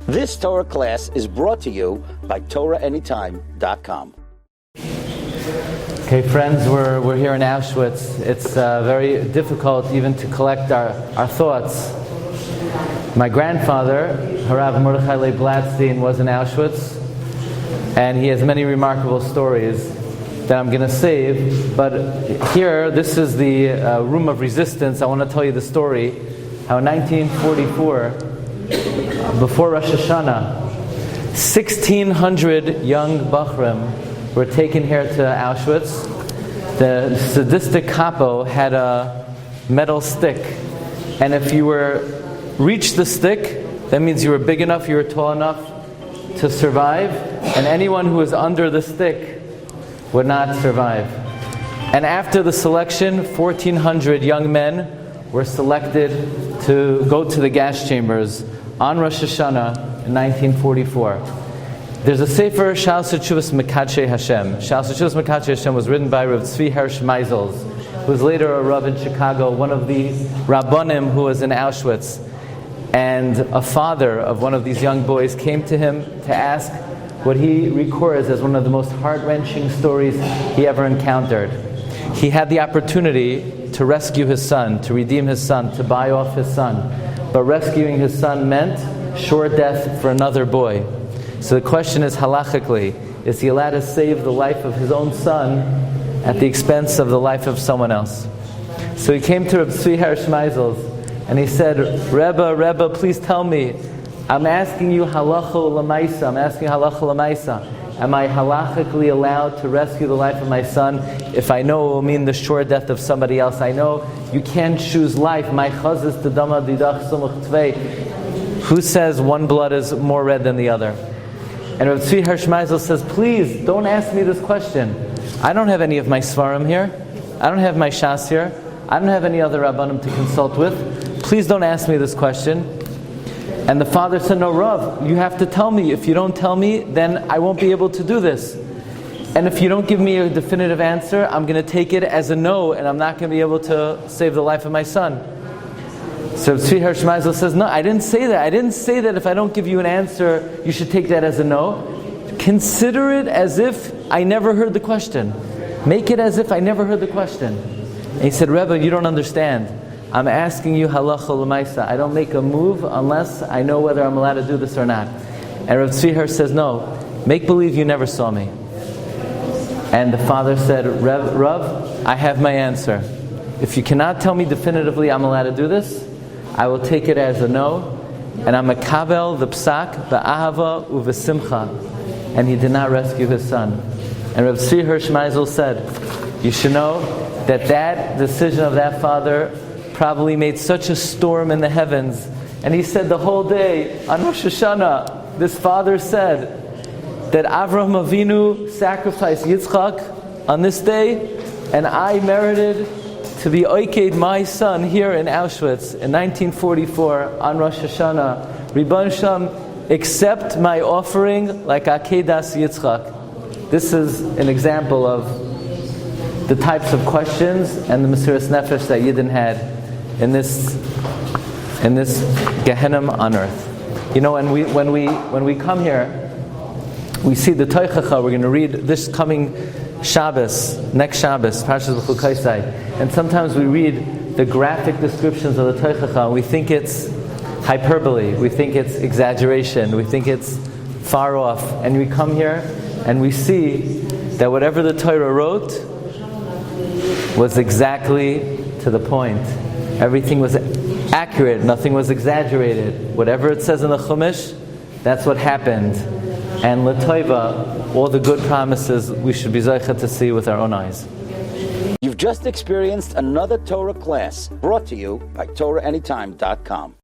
This Torah class is brought to you by TorahAnytime.com. Okay, friends, we're here in Auschwitz. It's very difficult even to collect our thoughts. My grandfather, Rabbi Rabbi Glatstein, was in Auschwitz, and he has many remarkable stories that I'm going to save. But here, this is the room of resistance. I want to tell you the story how in 1944, before Rosh Hashanah, 1,600 young Bachrim were taken here to Auschwitz. The sadistic capo had a metal stick, and if you reached the stick, that means you were big enough, you were tall enough to survive, and anyone who was under the stick would not survive. And after the selection, 1,400 young men were selected to go to the gas chambers on Rosh Hashanah in 1944. There's a sefer, Mekadshei Hashem. Mekadshei Hashem was written by Rabbi Meir, who was later a Rav in Chicago, one of the Rabbanim who was in Auschwitz. And a father of one of these young boys came to him to ask what he records as one of the most heart-wrenching stories he ever encountered. He had the opportunity to rescue his son, to redeem his son, to buy off his son. But rescuing his son meant sure death for another boy. So the question is, halachically, is he allowed to save the life of his own son at the expense of the life of someone else? So he came to Rabbi Meir and he said, Rebbe, please tell me, I'm asking you halacha l'maisa, am I halachically allowed to rescue the life of my son if I know it will mean the sure death of somebody else? I know you can't choose life. My chazis tedama didach sumuch tvei. Who says one blood is more red than the other? And Rabbi Meir says, please, don't ask me this question. I don't have any of my svarim here. I don't have my shas here. I don't have any other rabbanim to consult with. Please don't ask me this question. And the father said, no, Rav, you have to tell me. If you don't tell me, then I won't be able to do this. And if you don't give me a definitive answer, I'm going to take it as a no, and I'm not going to be able to save the life of my son. So Tzvi Meir says, no, I didn't say that. I didn't say that if I don't give you an answer, you should take that as a no. Consider it as if I never heard the question. Make it as if I never heard the question. And he said, Rebbe, you don't understand. I'm asking you halacha l'maisa. I don't make a move unless I know whether I'm allowed to do this or not. And Rav Tzvi says, no, make believe you never saw me. And the father said, Rav, I have my answer. If you cannot tell me definitively I'm allowed to do this, I will take it as a no, and I'm a kabel the psak ba'ahava uvesimcha. And he did not rescue his son. And Rav Tzvi Meir said, you should know that decision of that father probably made such a storm in the heavens. And he said the whole day on Rosh Hashanah, this father said that Avraham Avinu sacrificed Yitzchak on this day, and I merited to be oiked my son here in Auschwitz in 1944 on Rosh Hashanah. Ribbono Shel Olam, accept my offering like Akeidas Yitzchak. This is an example of the types of questions and the Mesiras Nefesh that Yidden had in this Gehenna on earth. You know, when we come here, we see the Toichacha. We're going to read this coming Shabbos, next Shabbos, Parsha Chumash, and sometimes we read the graphic descriptions of the Toichacha, and we think it's hyperbole, we think it's exaggeration, we think it's far off, and we come here and we see that whatever the Torah wrote was exactly to the point. Everything was accurate, nothing was exaggerated. Whatever it says in the Chumash, that's what happened. And l'toiva, all the good promises we should be zocheh to see with our own eyes. You've just experienced another Torah class brought to you by TorahAnytime.com.